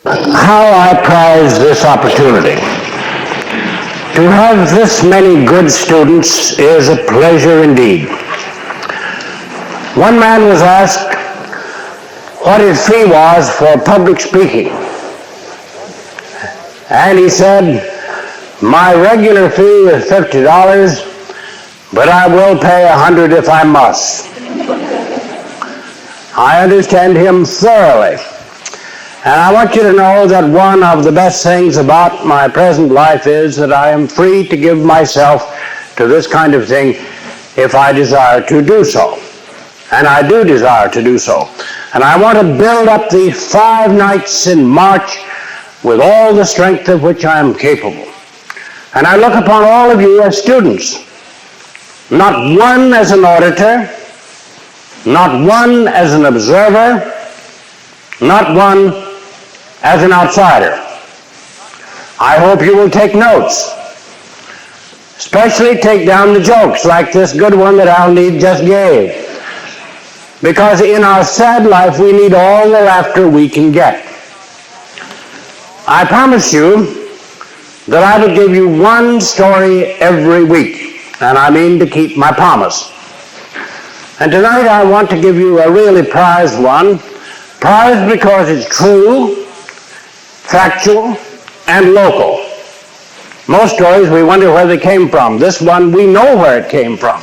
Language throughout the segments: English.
How I prize this opportunity. To have this many good students is a pleasure indeed. One man was asked what his fee was for public speaking. And he said, "My regular fee is $50, but I will pay $100 if I must." I understand him thoroughly. And I want you to know that one of the best things about my present life is that I am free to give myself to this kind of thing if I desire to do so. And I do desire to do so. And I want to build up these 5 nights in March with all the strength of which I am capable. And I look upon all of you as students, not one as an auditor, not one as an observer, not one as an outsider. I hope you will take notes. Especially take down the jokes like this good one that Al Need just gave. Because in our sad life we need all the laughter we can get. I promise you that I will give you one story every week, and I mean to keep my promise. And tonight I want to give you a really prized one. Prized because it's true, factual, and local. Most stories we wonder where they came from. This one we know where it came from.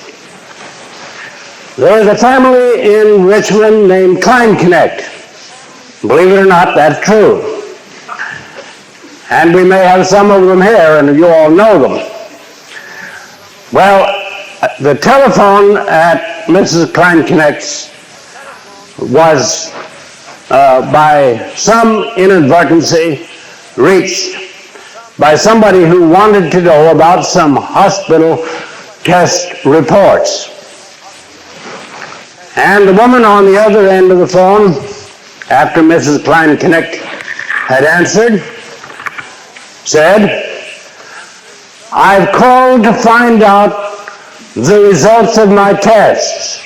There is a family in Richmond named Kleinknecht. Believe it or not, that's true. And we may have some of them here, and you all know them. Well, the telephone at Mrs. Kleinknecht's was by some inadvertency reached by somebody who wanted to know about some hospital test reports. And the woman on the other end of the phone, after Mrs. Kleinknecht had answered, said, "I've called to find out the results of my tests."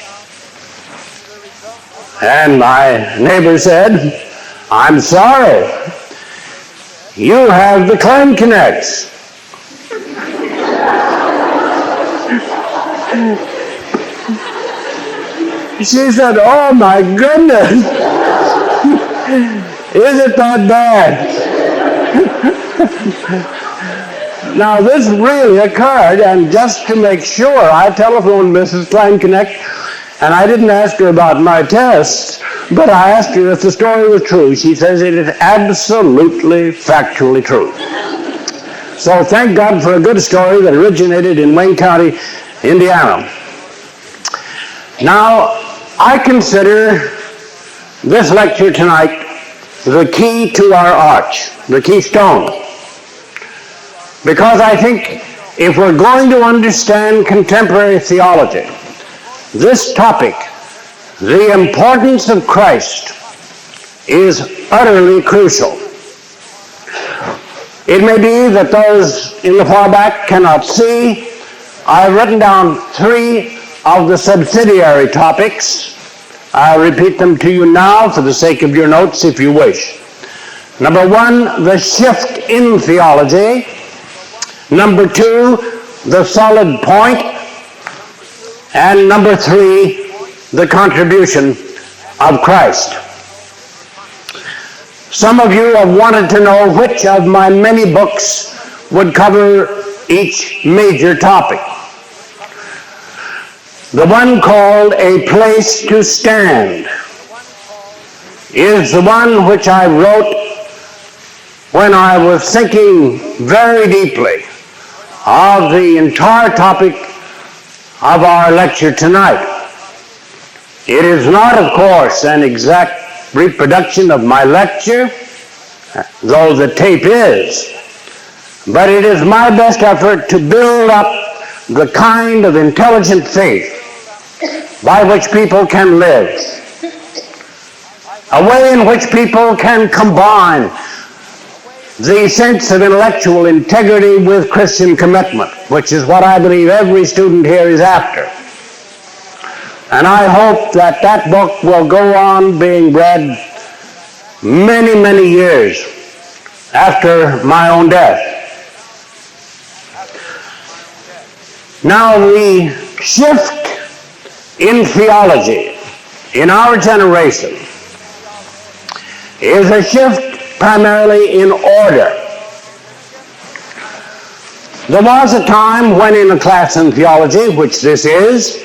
And my neighbor said, "I'm sorry, you have the Kleinknechts." She said, "Oh my goodness, is it that bad?" Now this really occurred, and just to make sure, I telephoned Mrs. Kleinknecht, and I didn't ask her about my tests, but I asked her if the story was true. She says it is absolutely, factually true. So thank God for a good story that originated in Wayne County, Indiana. Now, I consider this lecture tonight the key to our arch, the keystone. Because I think if we're going to understand contemporary theology, this topic, the importance of Christ, is utterly crucial. It may be that those in the far back cannot see. I've written down 3 of the subsidiary topics. I'll repeat them to you now for the sake of your notes if you wish. Number 1, the shift in theology. Number 2, the solid point. And number 3, the contribution of Christ. Some of you have wanted to know which of my many books would cover each major topic. The one called A Place to Stand is the one which I wrote when I was thinking very deeply of the entire topic of our lecture tonight. It is not, of course, an exact reproduction of my lecture, though the tape is, but it is my best effort to build up the kind of intelligent faith by which people can live, a way in which people can combine the sense of intellectual integrity with Christian commitment, which is what I believe every student here is after. And I hope that that book will go on being read many, many years after my own death. Now the shift in theology in our generation is a shift primarily in order. There was a time when in a class in theology, which this is,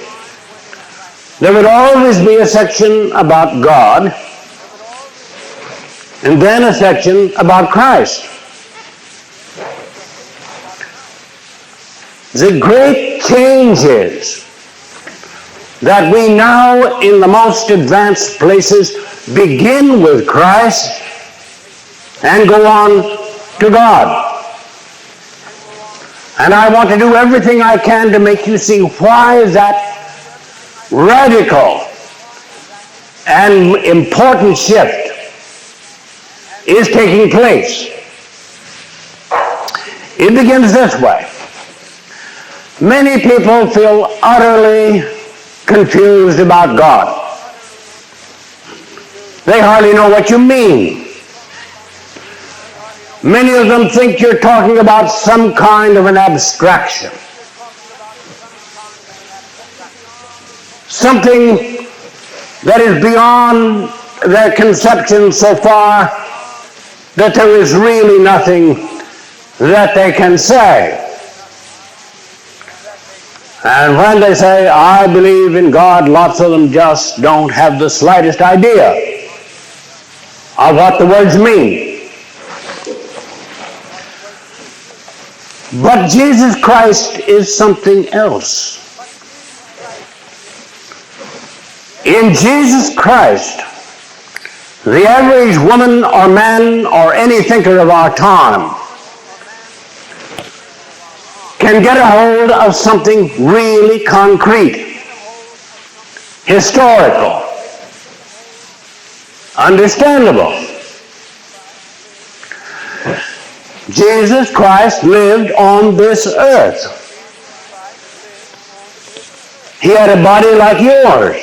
there would always be a section about God and then a section about Christ. The great changes that we now in the most advanced places begin with Christ and go on to God. And I want to do everything I can to make you see why that radical and important shift is taking place. It begins this way. Many people feel utterly confused about God. They hardly know what you mean. Many of them think you're talking about some kind of an abstraction. Something that is beyond their conception so far that there is really nothing that they can say. And when they say, I believe in God, lots of them just don't have the slightest idea of what the words mean. But Jesus Christ is something else. In Jesus Christ, the average woman or man or any thinker of our time can get a hold of something really concrete, historical, understandable. Jesus Christ lived on this earth. He had a body like yours.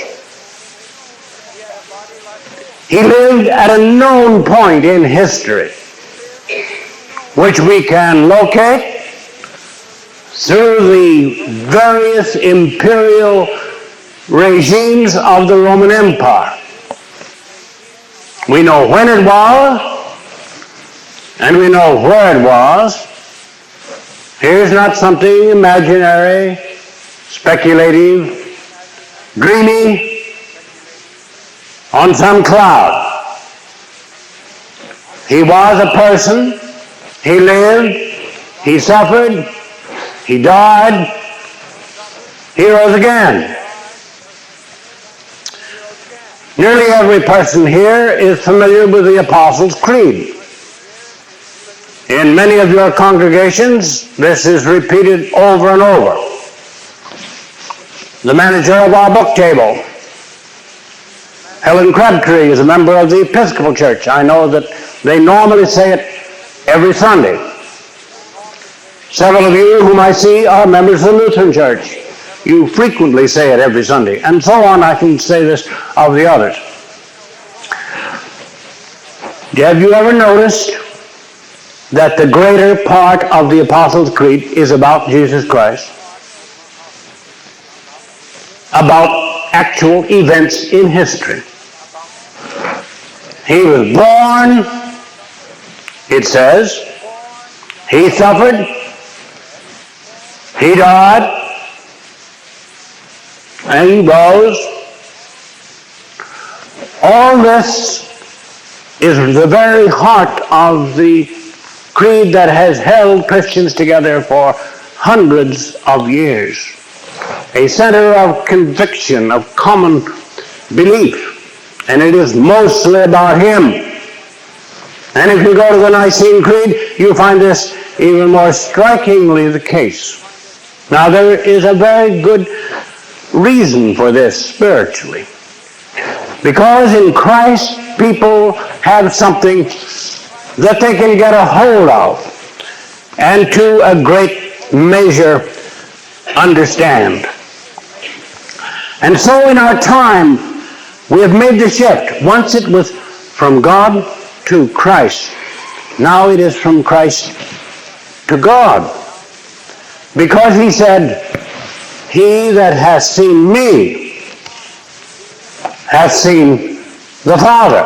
He lived at a known point in history, which we can locate through the various imperial regimes of the Roman Empire. We know when it was, and we know where it was. Here's not something imaginary, speculative, dreamy, on some cloud. He was a person. He lived. He suffered. He died. He rose again. Nearly every person here is familiar with the Apostles' Creed. In many of your congregations, this is repeated over and over. The manager of our book table, Helen Crabtree, is a member of the Episcopal Church. I know that they normally say it every Sunday. Several of you whom I see are members of the Lutheran Church. You frequently say it every Sunday. And so on, I can say this of the others. Have you ever noticed that the greater part of the Apostles' Creed is about Jesus Christ? About actual events in history. He was born, it says. He suffered. He died. And he rose. All this is the very heart of the creed that has held Christians together for hundreds of years. A center of conviction, of common belief. And it is mostly about him. And if you go to the Nicene Creed, you find this even more strikingly the case. Now there is a very good reason for this spiritually. Because in Christ, people have something that they can get a hold of and to a great measure understand. And so in our time, we have made the shift. Once it was from God to Christ. Now it is from Christ to God. Because he said, he that hath seen me hath seen the Father.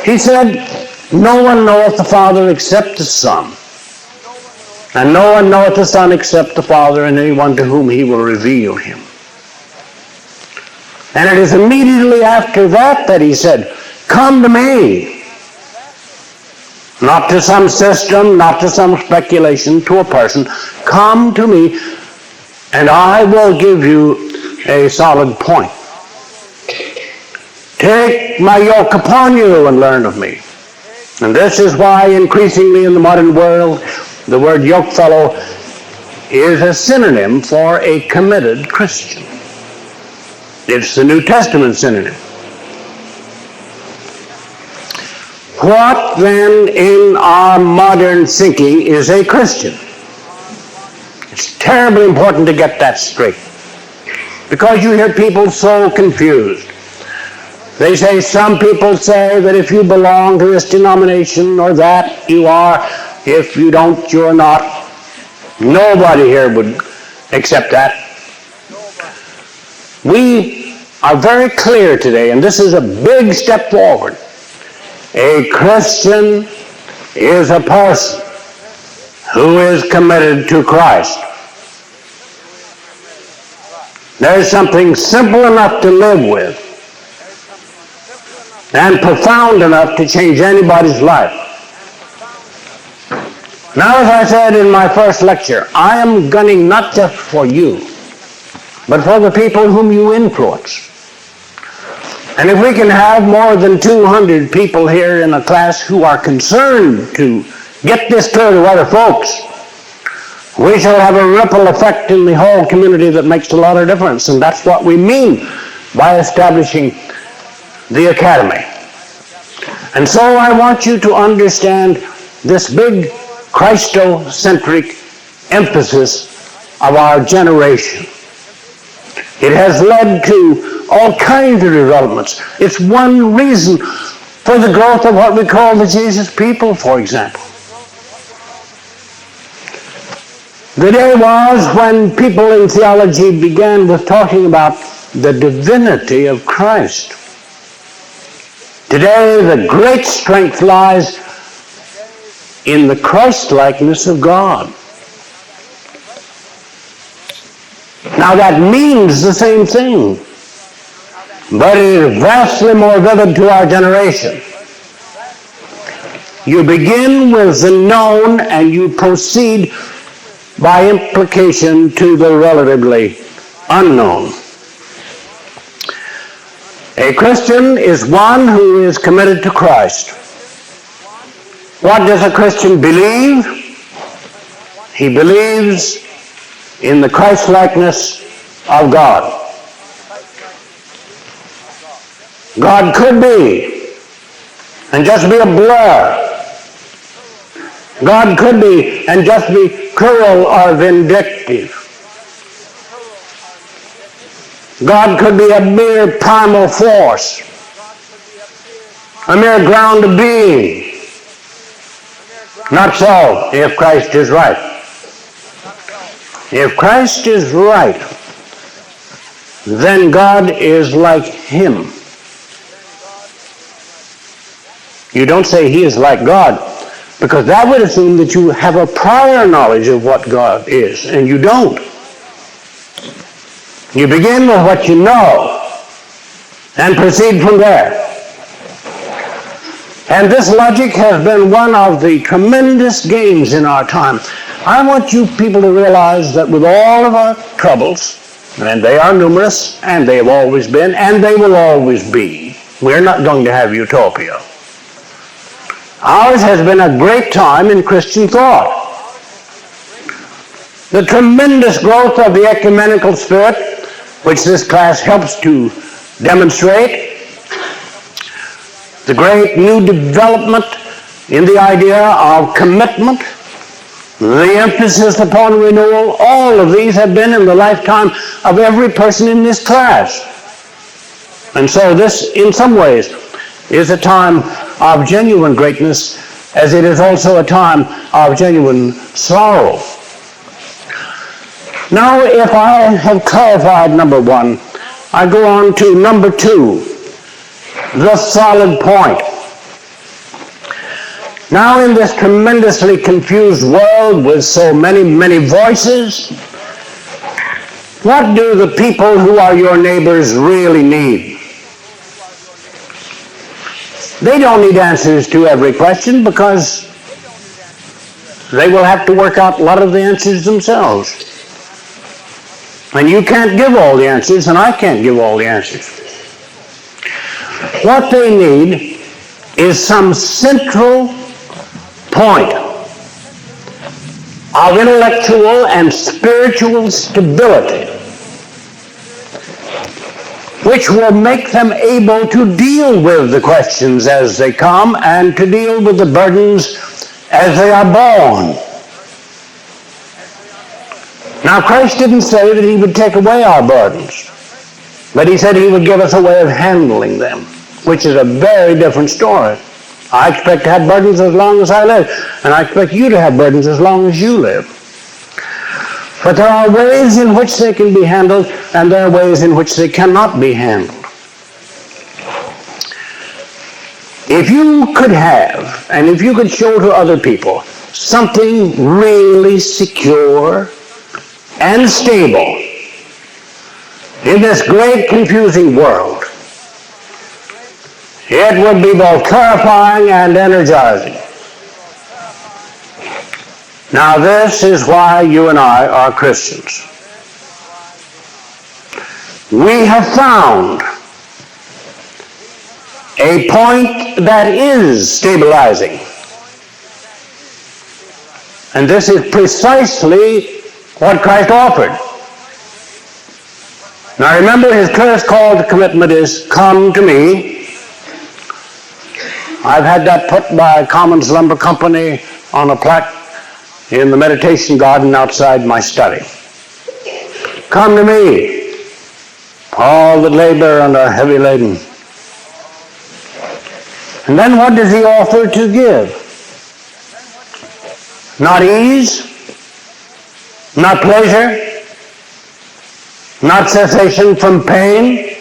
He said, no one knoweth the Father except the Son, and no one knoweth the Son except the Father, and anyone to whom he will reveal him. And it is immediately after that that he said, come to me. Not to some system, not to some speculation, to a person. Come to me, and I will give you a solid point. Take my yoke upon you and learn of me. And this is why increasingly in the modern world, the word yokefellow is a synonym for a committed Christian. It's the New Testament synonym. What then in our modern thinking is a Christian? It's terribly important to get that straight, because you hear people so confused. They say, some people say that if you belong to this denomination or that, you are. If you don't, you're not. Nobody here would accept that. We are very clear today, and this is a big step forward. A Christian is a person who is committed to Christ. There's something simple enough to live with and profound enough to change anybody's life. Now, as I said in my first lecture, I am gunning not just for you, but for the people whom you influence. And if we can have more than 200 people here in a class who are concerned to get this clear to other folks, we shall have a ripple effect in the whole community that makes a lot of difference. And that's what we mean by establishing the academy. And so I want you to understand this big Christocentric emphasis of our generation. It has led to all kinds of developments. It's one reason for the growth of what we call the Jesus people, for example. The day was when people in theology began with talking about the divinity of Christ. Today, the great strength lies in the Christ-likeness of God. Now, that means the same thing, but it is vastly more vivid to our generation. You begin with the known and you proceed by implication to the relatively unknown. A Christian is one who is committed to Christ. What does a Christian believe? He believes in the Christ-likeness of God. God could be and just be a blur. God could be and just be cruel or vindictive. God could be a mere primal force, a mere ground of being. Not so if Christ is right. If Christ is right, then God is like him. You don't say he is like God, because that would assume that you have a prior knowledge of what God is, and you don't. You begin with what you know and proceed from there. And this logic has been one of the tremendous gains in our time. I want you people to realize that with all of our troubles, and they are numerous, and they have always been, and they will always be, we're not going to have utopia. Ours has been a great time in Christian thought. The tremendous growth of the ecumenical spirit, which this class helps to demonstrate, the great new development in the idea of commitment, the emphasis upon renewal, all of these have been in the lifetime of every person in this class. And so this, in some ways, is a time of genuine greatness, as it is also a time of genuine sorrow. Now, if I have clarified number one, I go on to number two, the solid point. Now, in this tremendously confused world with so many voices, what do the people who are your neighbors really need? They don't need answers to every question, because they will have to work out a lot of the answers themselves. And you can't give all the answers, and I can't give all the answers. What they need is some central point of intellectual and spiritual stability, which will make them able to deal with the questions as they come and to deal with the burdens as they are born. Now, Christ didn't say that he would take away our burdens, but he said he would give us a way of handling them, which is a very different story. I expect to have burdens as long as I live, and I expect you to have burdens as long as you live. But there are ways in which they can be handled, and there are ways in which they cannot be handled. If you could have, and if you could show to other people, something really secure and stable in this great confusing world, it would be both clarifying and energizing. Now, this is why you and I are Christians. We have found a point that is stabilizing. And this is precisely what Christ offered. Now, remember, his first call to commitment is, "Come to me." I've had that put by Commons Lumber Company on a plaque in the meditation garden outside my study. "Come to me, all that labor and are heavy laden." And then what does he offer to give? Not ease, not pleasure, not cessation from pain,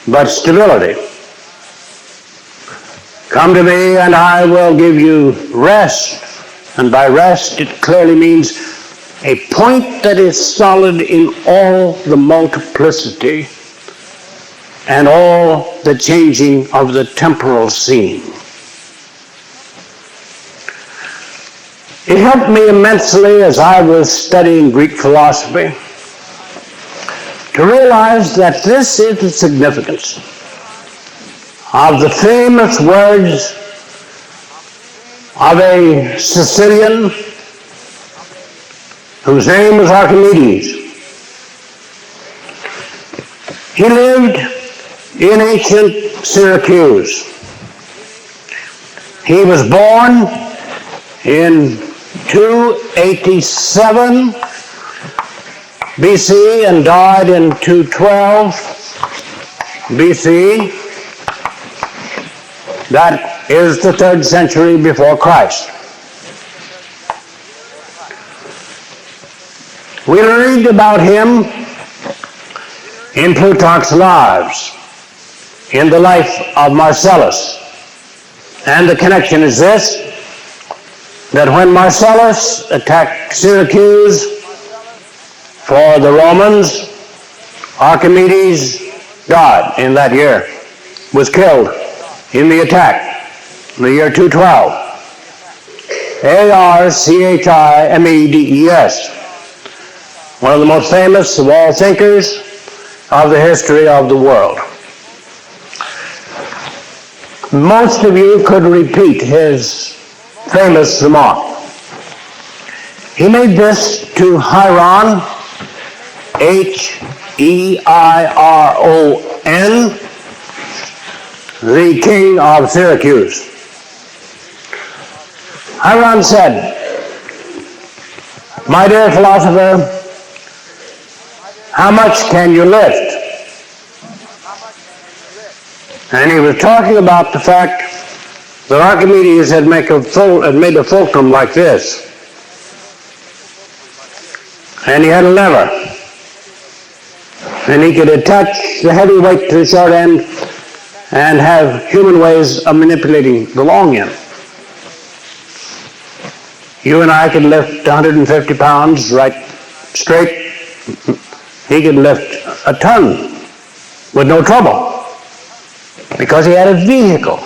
but stability. "Come to me and I will give you rest." And by rest, it clearly means a point that is solid in all the multiplicity and all the changing of the temporal scene. It helped me immensely as I was studying Greek philosophy to realize that this is the significance of the famous words of a Sicilian whose name was Archimedes. He lived in ancient Syracuse. He was born in 287 BC and died in 212 BC. That is the 3rd century before Christ. We read about him in Plutarch's Lives, in the life of Marcellus. And the connection is this, that when Marcellus attacked Syracuse for the Romans, Archimedes died in that year, was killed in the attack in the year 212. Archimedes, one of the most famous of all thinkers of the history of the world. Most of you could repeat his famous remark. He made this to Hieron, Heiron, the king of Syracuse. Hieron said, "My dear philosopher, how much can you lift? And he was talking about the fact that Archimedes had made a fulcrum like this. And he had a lever. And he could attach the heavy weight to the short end and have human ways of manipulating the long end. You and I could lift 150 pounds right straight. He could lift a ton with no trouble because he had a vehicle.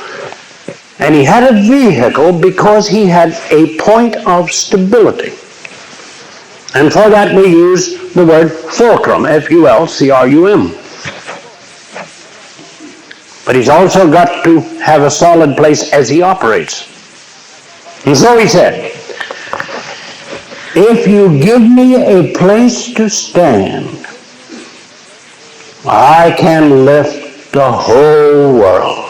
And he had a vehicle because he had a point of stability. And for that we use the word fulcrum, F-U-L-C-R-U-M. But he's also got to have a solid place as he operates. And so he said, if you give me a place to stand, I can lift the whole world.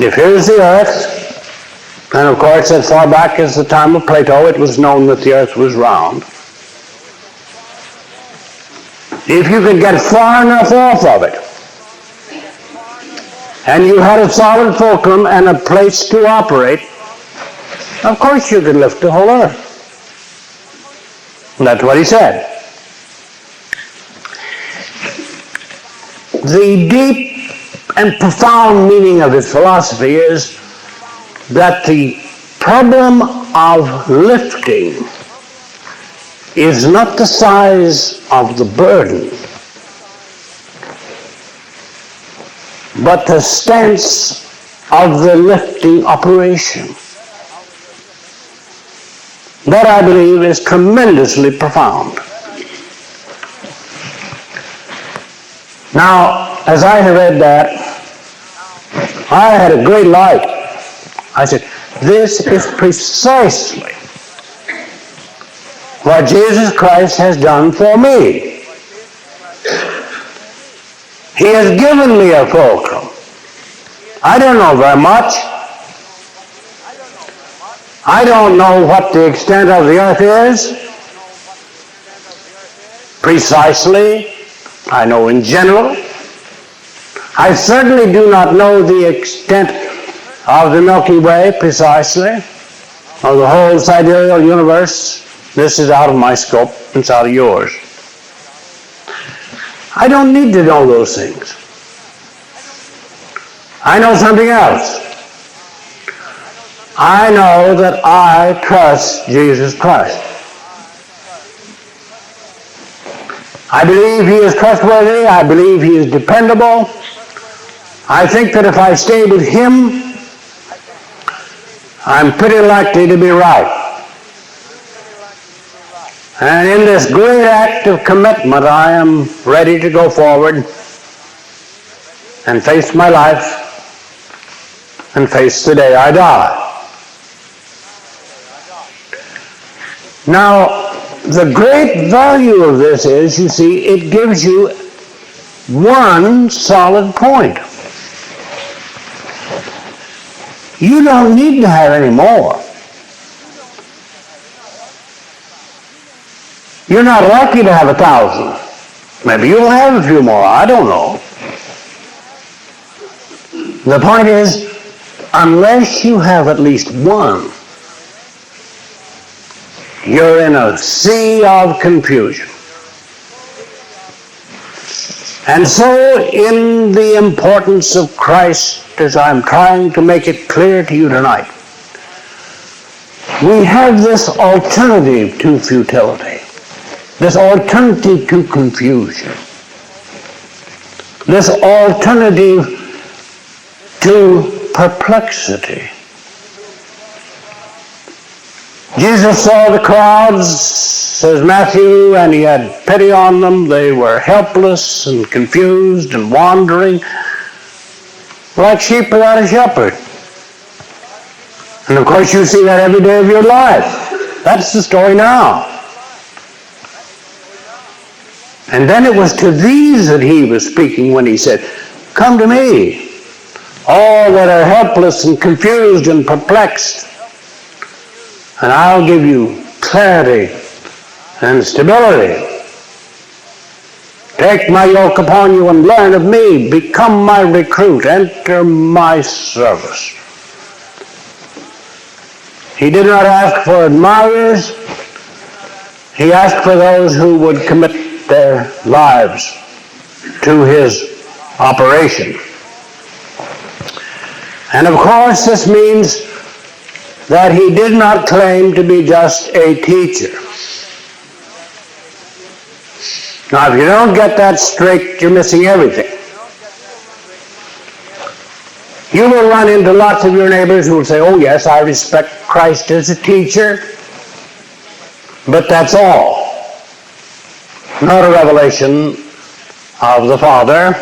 If here's the earth, and of course as far back as the time of Plato it was known that the earth was round. If you could get far enough off of it, and you had a solid fulcrum and a place to operate, of course you could lift the whole earth. And that's what he said. The deep and profound meaning of his philosophy is that the problem of lifting is not the size of the burden, but the stance of the lifting operation. That, I believe, is tremendously profound. Now, as I have read that, I had a great light. I said, this is precisely what Jesus Christ has done for me. He has given me a fulcrum. I don't know very much. I don't know what the extent of the earth is. Precisely. I know in general. I certainly do not know the extent of the Milky Way precisely, of the whole sidereal universe. This is out of my scope, it's out of yours. I don't need to know those things. I know something else. I know that I trust Jesus Christ. I believe he is trustworthy. I believe he is dependable. I think that if I stay with him, I'm pretty likely to be right. And in this great act of commitment, I am ready to go forward and face my life and face the day I die. Now, the great value of this is, you see, it gives you one solid point. You don't need to have any more. You're not lucky to have 1,000. Maybe you'll have a few more, I don't know. The point is, unless you have at least one, you're in a sea of confusion. And so, in the importance of Christ, as I'm trying to make it clear to you tonight, we have this alternative to futility, this alternative to confusion, this alternative to perplexity. Jesus saw the crowds, says Matthew, and he had pity on them. They were helpless and confused and wandering like sheep without a shepherd. And of course you see that every day of your life. That's the story now. And then it was to these that he was speaking when he said, "Come to me, all that are helpless and confused and perplexed, and I'll give you clarity and stability." Take my yoke upon you and learn of me. Become my recruit. Enter my service. He did not ask for admirers. He asked for those who would commit their lives to his operation. And of course, this means that he did not claim to be just a teacher. Now, if you don't get that straight, you're missing everything. You will run into lots of your neighbors who will say, oh yes, I respect Christ as a teacher, but that's all. Not a revelation of the Father.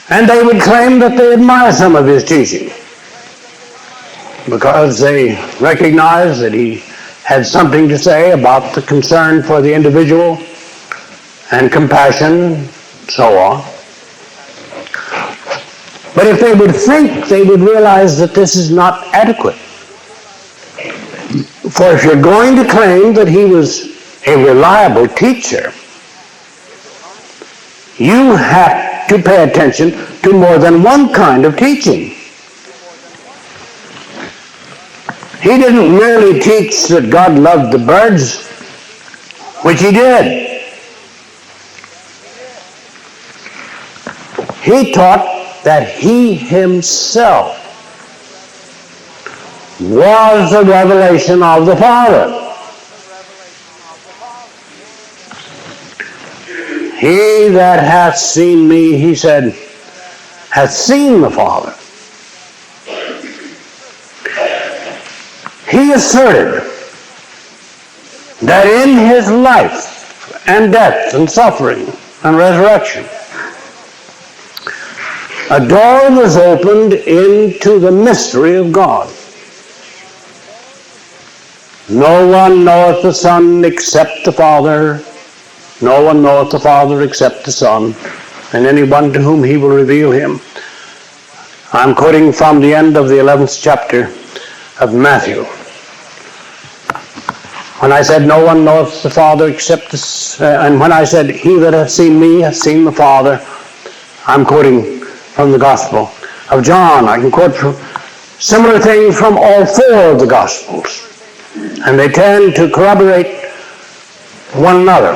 And they would claim that they admire some of his teaching because they recognize that he had something to say about the concern for the individual and compassion, so on. But if they would think, they would realize that this is not adequate. For if you're going to claim that he was a reliable teacher, you have to pay attention to more than one kind of teaching. He didn't merely teach that God loved the birds, which he did. He taught that he himself was the revelation of the Father. He that hath seen me, he said, hath seen the Father. He asserted that in his life and death and suffering and resurrection, a door was opened into the mystery of God. No one knoweth the Son except the Father. No one knoweth the Father except the Son, and anyone to whom he will reveal him. I'm quoting from the end of the 11th chapter of Matthew. When I said, no one knoweth the Father except and when I said, he that hath seen me hath seen the Father, I'm quoting from the Gospel of John. I can quote similar things from all four of the Gospels, and they tend to corroborate one another.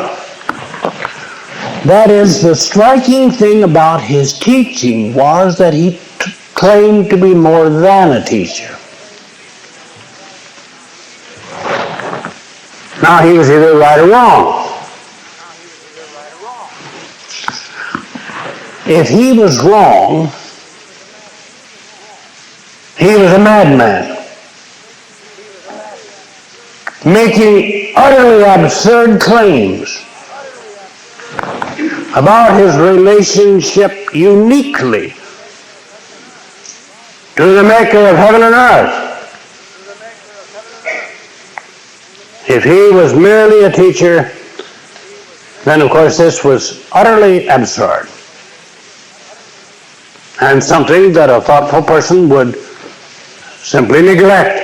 That is, the striking thing about his teaching was that he claimed to be more than a teacher. Now, he was either right or wrong. If he was wrong, he was a madman, making utterly absurd claims about his relationship uniquely to the maker of heaven and earth. If he was merely a teacher, then of course this was utterly absurd and something that a thoughtful person would simply neglect.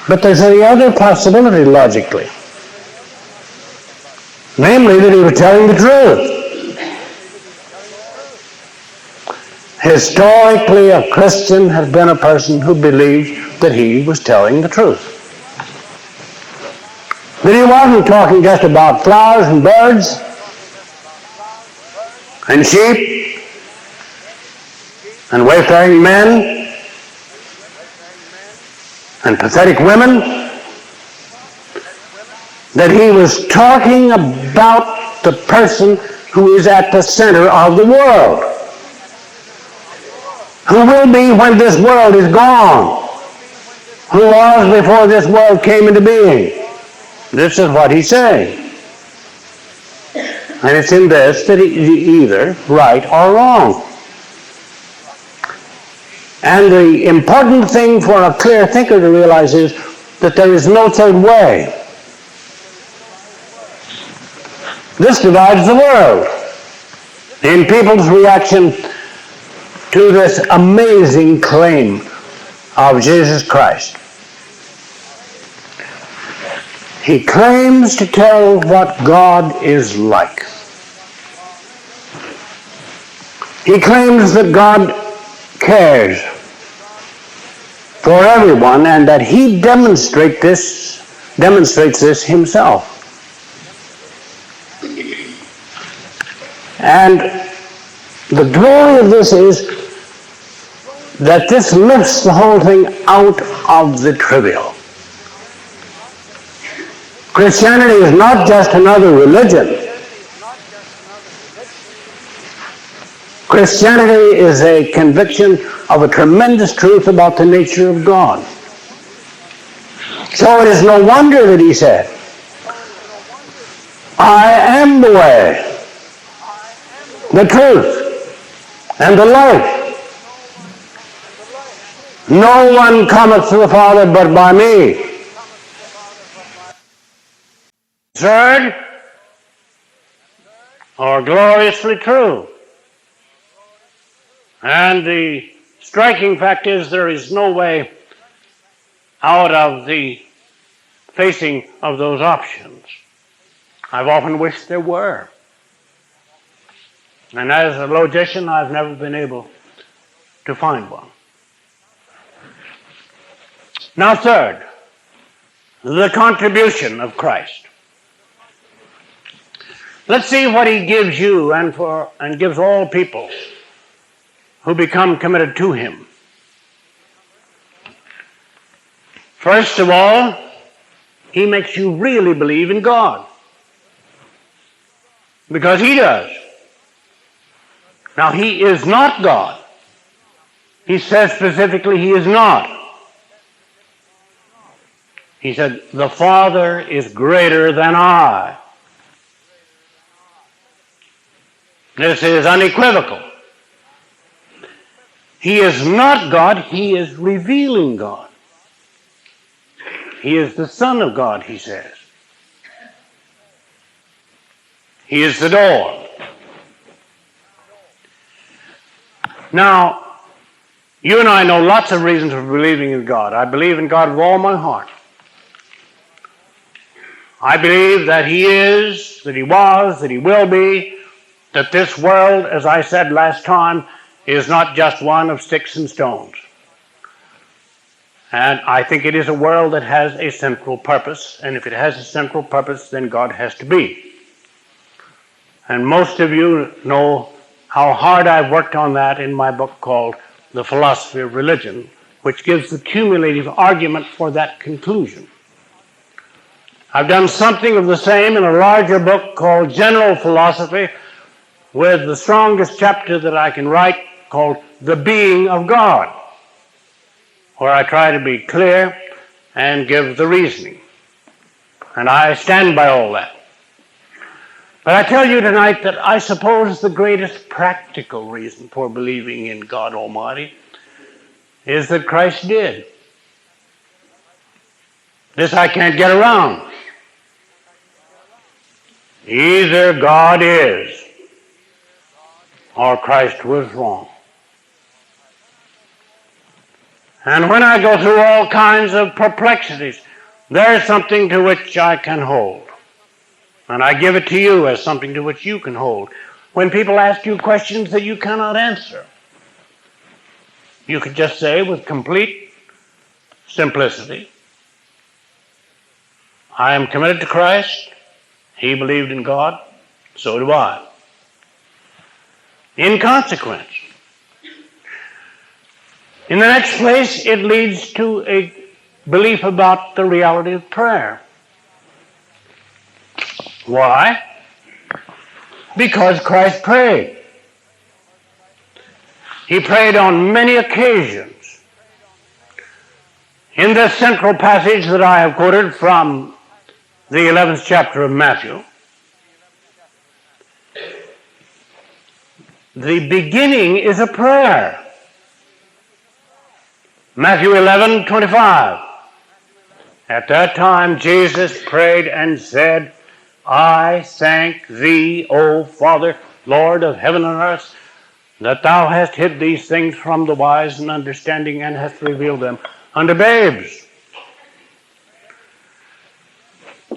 But there's the other possibility logically, namely that he was telling the truth. Historically, a Christian has been a person who believed that he was telling the truth. That he wasn't talking just about flowers and birds and sheep and wayfaring men and pathetic women. That he was talking about the person who is at the center of the world, who will be when this world is gone, who was before this world came into being. This is what he's saying. And it's in this that he's either right or wrong. And the important thing for a clear thinker to realize is that there is no third way. This divides the world in people's reaction to this amazing claim of Jesus Christ. He claims to tell what God is like. He claims that God cares for everyone and that he demonstrates this himself. And the glory of this is that this lifts the whole thing out of the trivial. Christianity is not just another religion. Christianity is a conviction of a tremendous truth about the nature of God. So it is no wonder that he said, I am the way, the truth, and the life. No one cometh to the Father but by me. Third, or gloriously true. And the striking fact is there is no way out of the facing of those options. I've often wished there were. And as a logician, I've never been able to find one. Now third, the contribution of Christ. Let's see what he gives you and gives all people who become committed to him. First of all, he makes you really believe in God. Because he does. Now, he is not God. He says specifically he is not. He said, the Father is greater than I. This is unequivocal. He is not God, he is revealing God. He is the Son of God, he says. He is the door. Now, you and I know lots of reasons for believing in God. I believe in God with all my heart. I believe that he is, that he was, that he will be, that this world, as I said last time, is not just one of sticks and stones. And I think it is a world that has a central purpose, and if it has a central purpose, then God has to be. And most of you know how hard I've worked on that in my book called The Philosophy of Religion, which gives the cumulative argument for that conclusion. I've done something of the same in a larger book called General Philosophy, with the strongest chapter that I can write called The Being of God, where I try to be clear and give the reasoning. And I stand by all that. But I tell you tonight that I suppose the greatest practical reason for believing in God Almighty is that Christ did. This I can't get around. Either God is or Christ was wrong. And when I go through all kinds of perplexities, there's something to which I can hold. And I give it to you as something to which you can hold. When people ask you questions that you cannot answer, you could just say with complete simplicity, I am committed to Christ. He believed in God. So do I. In consequence, in the next place, it leads to a belief about the reality of prayer. Why? Because Christ prayed. He prayed on many occasions. In this central passage that I have quoted from the 11th chapter of Matthew, the beginning is a prayer. Matthew 11:25. At that time Jesus prayed and said, I thank thee, O Father, Lord of heaven and earth, that thou hast hid these things from the wise and understanding and hast revealed them unto babes.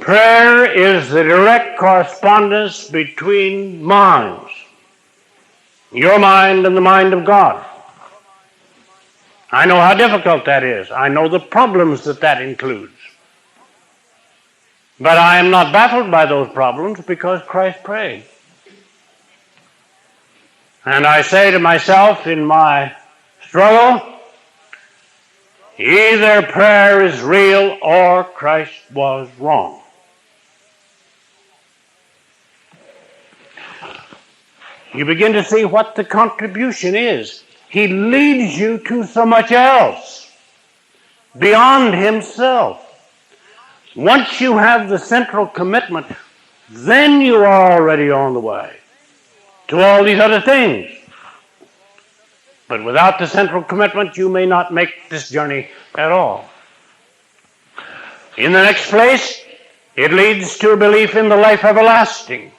Prayer is the direct correspondence between minds, your mind and the mind of God. I know how difficult that is. I know the problems that includes. But I am not baffled by those problems because Christ prayed. And I say to myself in my struggle, either prayer is real or Christ was wrong. You begin to see what the contribution is. He leads you to so much else beyond himself. Once you have the central commitment, then you are already on the way to all these other things. But without the central commitment, you may not make this journey at all. In the next place, it leads to a belief in the life everlasting.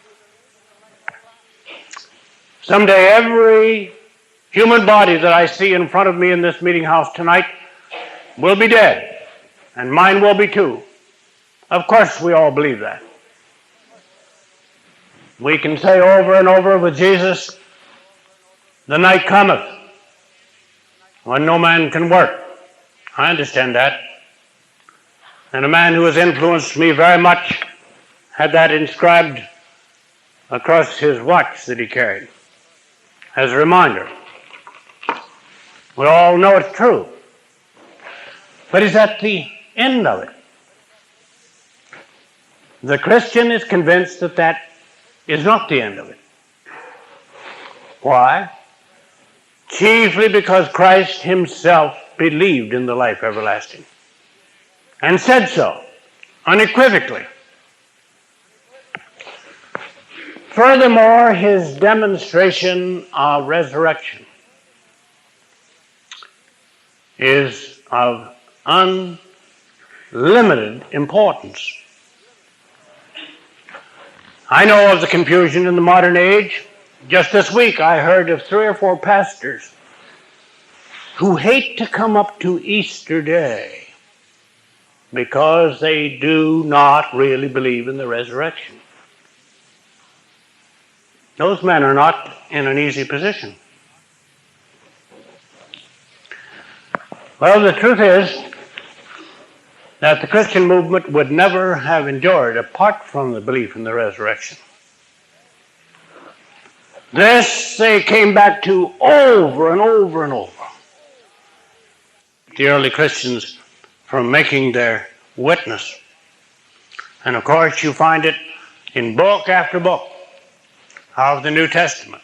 Someday every human body that I see in front of me in this meeting house tonight will be dead, and mine will be too. Of course we all believe that. We can say over and over with Jesus, the night cometh when no man can work. I understand that. And a man who has influenced me very much had that inscribed across his watch that he carried as a reminder. We all know it's true. But is that the end of it? The Christian is convinced that that is not the end of it. Why? Chiefly because Christ himself believed in the life everlasting and said so unequivocally. Furthermore, his demonstration of resurrection is of unlimited importance. I know of the confusion in the modern age. Just this week I heard of 3 or 4 pastors who hate to come up to Easter Day because they do not really believe in the resurrection. Those men are not in an easy position. Well, the truth is that the Christian movement would never have endured apart from the belief in the resurrection. This they came back to over and over and over. The early Christians from making their witness. And of course you find it in book after book of the New Testament.